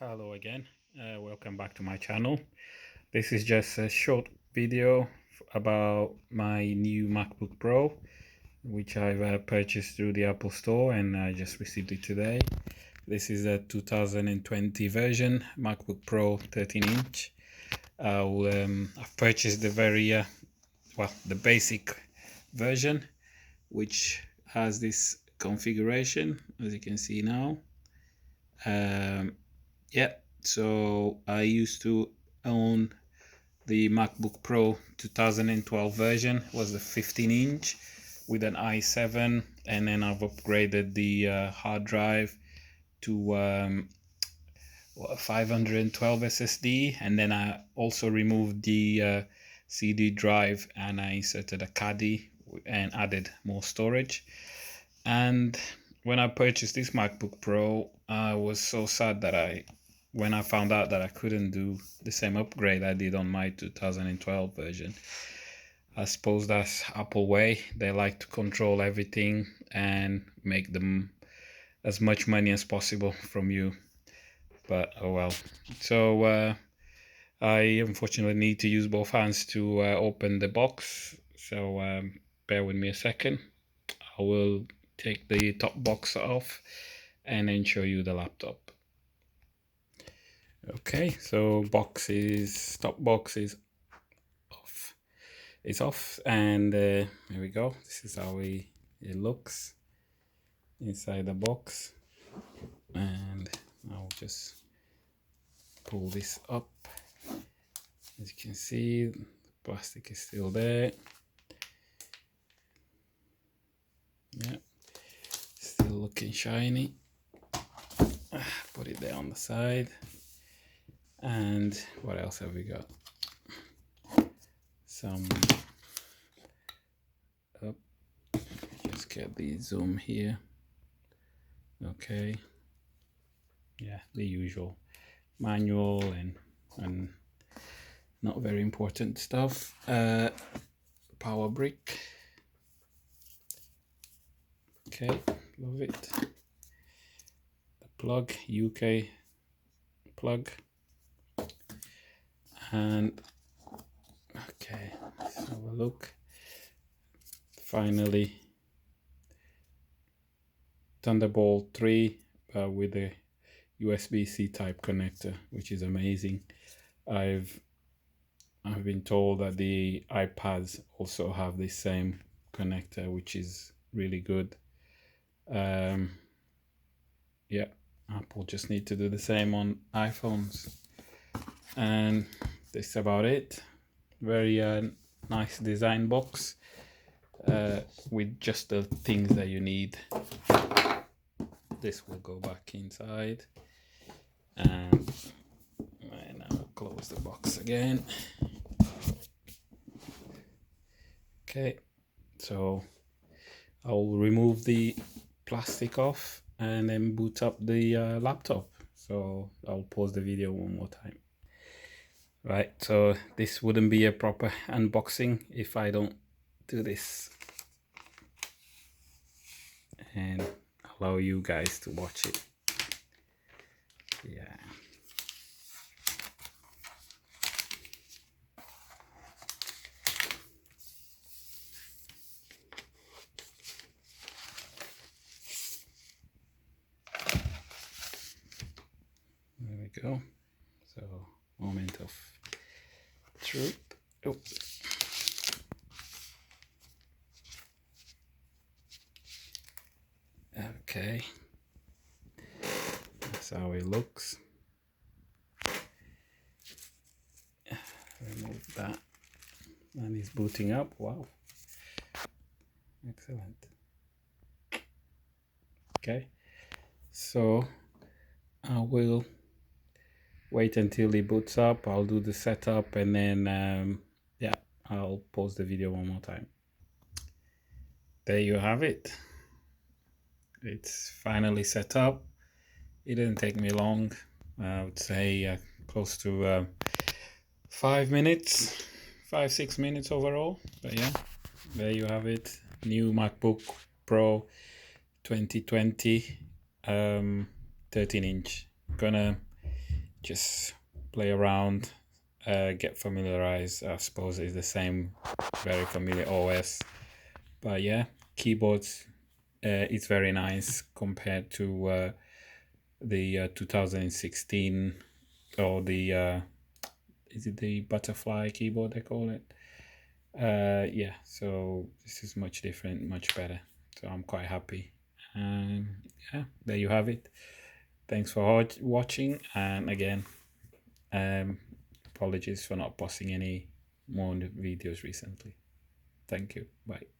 Hello again, welcome back to my channel. This is just a short video about my new MacBook Pro, which I've purchased through the Apple Store and I just received it today. This is a 2020 version MacBook Pro 13-inch. I've purchased the the basic version, which has this configuration, as you can see now. Yeah, so I used to own the MacBook Pro 2012 version, was the 15-inch with an i7, and then I've upgraded the hard drive to 512 SSD, and then I also removed the CD drive and I inserted a caddy and added more storage. And when I purchased this MacBook Pro, I was so sad that when I found out that I couldn't do the same upgrade I did on my 2012 version. I suppose that's Apple way. They like to control everything and make them as much money as possible from you. But oh well. So I unfortunately need to use both hands to open the box. So bear with me a second. I will take the top box off and then show you the laptop. Okay, so top box is off. It's off, and here we go. This is how it looks inside the box, and I'll just pull this up. As you can see, the plastic is still there. Yeah, still looking shiny. Put it there on the side. And what else have we got? Just get the zoom here. Okay, yeah, the usual manual and not very important stuff. Power brick. Okay, love it. The plug, UK plug. And okay, let's have a look. Finally, Thunderbolt 3 with a USB-C type connector, which is amazing. I've been told that the iPads also have the same connector, which is really good. Yeah, Apple just need to do the same on iPhones. And that's about it. Very nice design box with just the things that you need. This will go back inside, and I'll close the box again. Okay, so I'll remove the plastic off and then boot up the laptop. So I'll pause the video one more time. Right, so this wouldn't be a proper unboxing if I don't do this and allow you guys to watch it. Yeah. There we go. So, moment of truth. Oh. Okay, that's how it looks. Remove that, and it's booting up. Wow, excellent. Okay, so I will wait until it boots up. I'll do the setup, and then yeah, I'll pause the video one more time. There you have it. It's finally set up. It didn't take me long. I would say close to 5 minutes, 5-6 minutes overall. But yeah, there you have it. New MacBook Pro 2020 13-inch. Gonna just play around, get familiarized. I suppose it's the same, very familiar OS. But yeah, keyboards, it's very nice compared to the 2016, or the is it the butterfly keyboard they call it? Yeah, so this is much different, much better. So I'm quite happy. Um, yeah, there you have it. Thanks for watching, and again, um, apologies for not posting any more videos recently. Thank you. Bye.